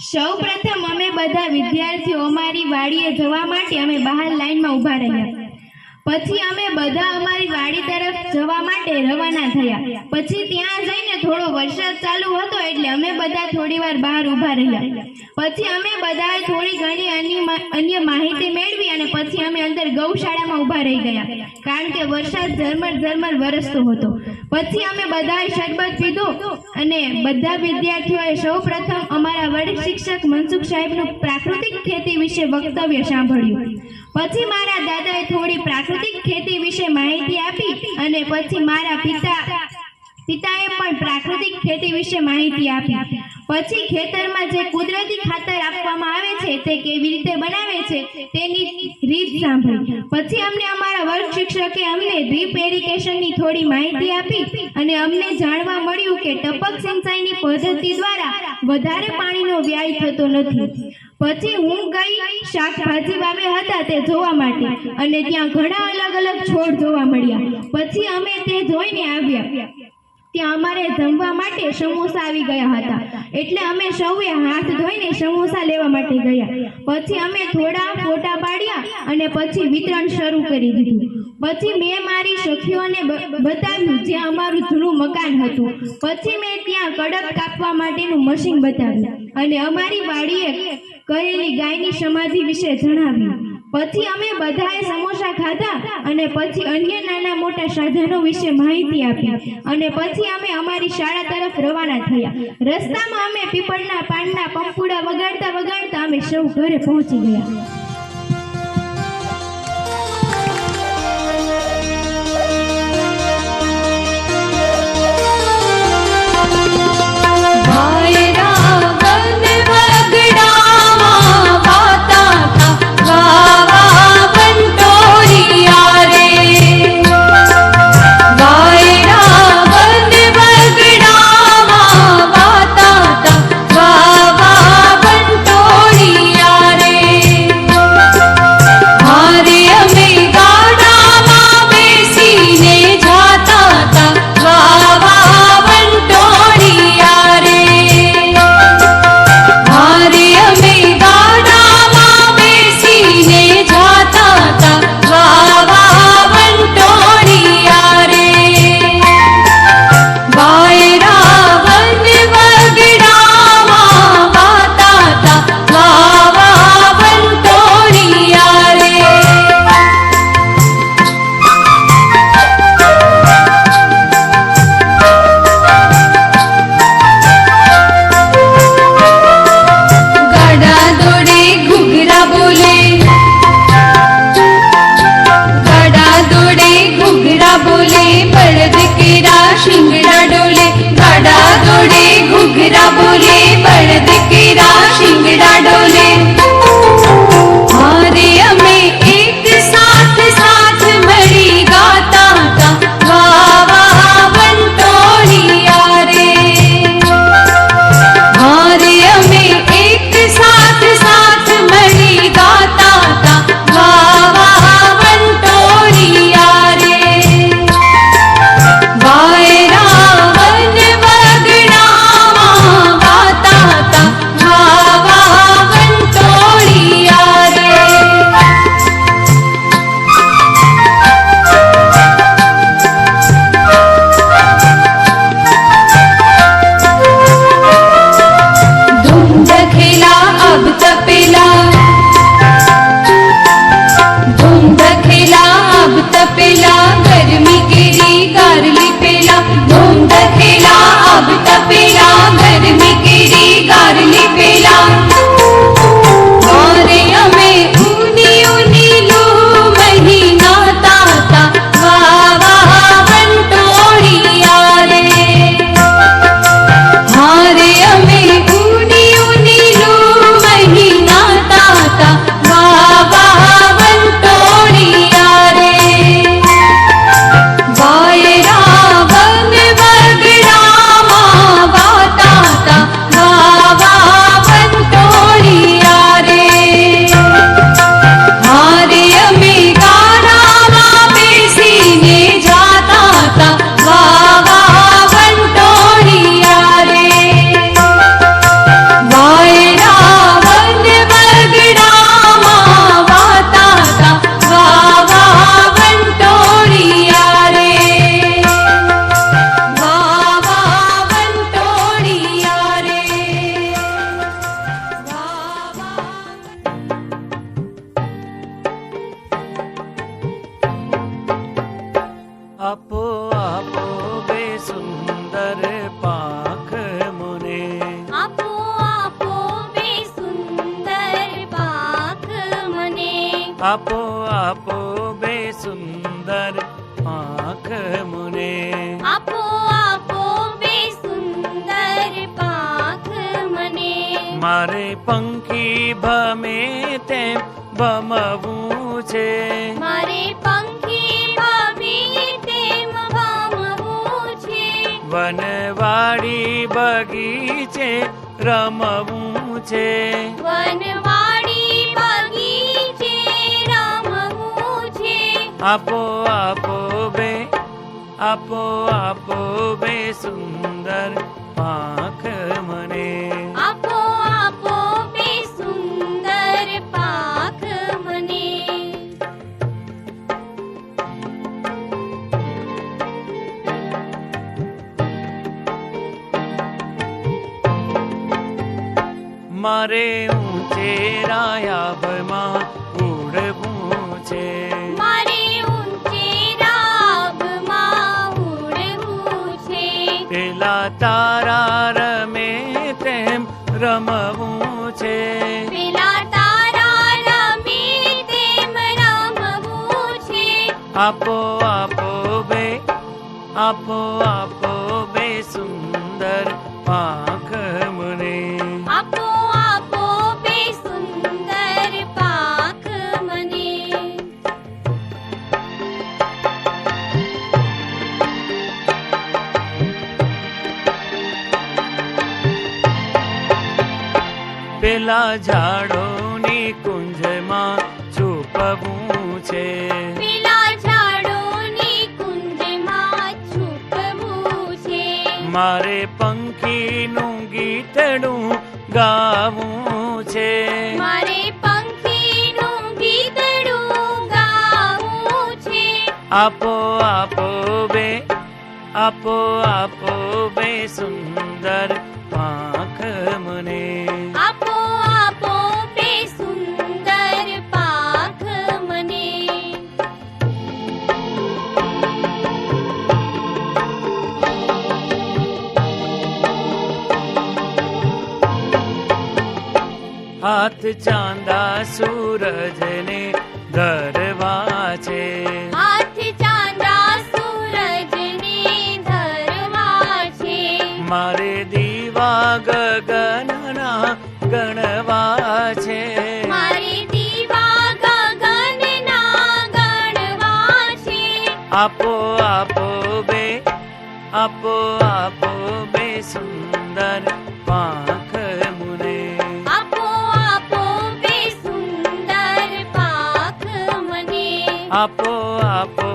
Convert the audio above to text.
સૌપ્રથમ અમે બધા વિદ્યાર્થીઓ અમારી વાડીએ જવા માટે અમે બહાર લાઈનમાં ઊભા રહ્યા. પછી અમે બધા અમારી વાડી તરફ જવા માટે રવાના થયા. પછી ત્યાં જઈને થોડો વરસાદ ચાલુ હતો એટલે અમે બધા થોડીવાર બહાર ઊભા રહ્યા. પછી અમે બધાએ થોડી ઘણી અન્ય માહિતી મેળવી અને પછી અમે અંદર ગૌશાળામાં ઊભા રહી ગયા, કારણ કે વરસાદ ઝરમર વરસતો હતો. પછી અમે બધાએ શરબત પીધો અને બધા વિદ્યાર્થીઓએ સૌપ્રથમ અમારા વડીલ શિક્ષક મનસુખ સાહેબનું પ્રાકૃતિક ખેતી વિશે વક્તવ્ય સાંભળ્યું. પછી મારા દાદાએ થોડી પ્રાકૃતિક ખેતી વિશે માહિતી આપી અને પછી મારા પિતાએ પણ પ્રાકૃતિક ખેતી વિશે માહિતી આપી. પછી ખેતરમાં જે કુદરતી ખાતર આપવામાં આવે છે તે કેવી રીતે બનાવે છે તેની રીત સાંભળી. પછી અમને અમારા વર્ગ શિક્ષકે અમને ડ્રીપ ઇરિગેશનની થોડી માહિતી આપી અને અમને જાણવા મળ્યું કે ટપક સિંચાઈની પદ્ધતિ દ્વારા વધારે પાણીનો વ્યય થતો નથી. પછી હું ગઈ શાકભાજી વાવ્યા હતા તે જોવા માટે અને ત્યાં ઘણા અલગ છોડ જોવા મળ્યા. પછી અમે તે જોઈને આવ્યા. ત્યાં અમારે જમવા માટે સમોસા આવી ગયા હતા એટલે અમે સૌએ હાથ ધોઈને સમોસા લેવા માટે ગયા. પછી અમે થોડા ફોટા પાડ્યા અને પછી વિતરણ શરૂ કરી દીધું. પછી મેં મારી સખીઓને બતાવ્યું જ્યાં અમારું જૂનું મકાન હતું. પછી મેં ત્યાં કડક કાપવા માટેનું મશીન બતાવ્યું અને અમારી વાડીએ કરેલી ગાયની સમાધિ વિશે જણાવ્યું. પછી અમે બધાએ સમોસા ખાધા અને પછી અન્ય નાના મોટા સાધનો વિશે માહિતી આપી અને પછી અમે અમારી શાળા તરફ રવાના થયા. રસ્તામાં અમે પીપળના પાનના પંપુડા વગાડતા અમે સૌ ઘરે પહોંચી ગયા. સુંદર પાંખ મને. આપો આપો બે સુંદર પાંખ મને. આપો આપો બે સુંદર પાંખ મને. આપો આપો બે સુંદર પાંખ મને. મારે પંખી ભમે તેમ ભમવું છે. મારે પંખી ભાભી તેમ ભમવું છે. વનવાડી બગીચે રમવું છે. વનવાડી બગીચે રમવું છે. આપો આપો બે આપો આપો બે સુંદર પાંખ મને. આપો આપો બે સુંદર પાંખ મને. મારે ઊંચેરા આભમાં ઉડવું છે. મારે ઊંચેરા આભમાં ઉડવું છે. પેલા તારા રમે તેમ રમવું છે. પેલા તારા રમે તેમ રમવું છે. આપો આપો બે આપો આપો બે સુંદર પાંખ મને. આપો આપો બે સુંદર પાંખ મને. પેલા ઝાડોની કુંજમાં છુપવું છે. પેલા ઝાડોની કુંજમાં છુપવું છે. મારે પંખીનું ગીતડું ગાવું છે. મારે પંખીનું ગીતડું ગાવું છે. આપો આપો બે આપો આપો બે સુંદર પાંખ મને. આપો આપો બે સુંદર પાંખ મને. હાથ ચાંદા સૂરજને ધરવા છે. હાથ ચાંદા સૂરજને ધરવા છે. મારે દીવા ગગનના ગણવા છે. મારે દીવા ગગનના ગણવા છે. આપો આપો બે આપો આપો બે સુંદર પાંખ મને. આપો આપો બે સુંદર પાંખ મને. આપો આપો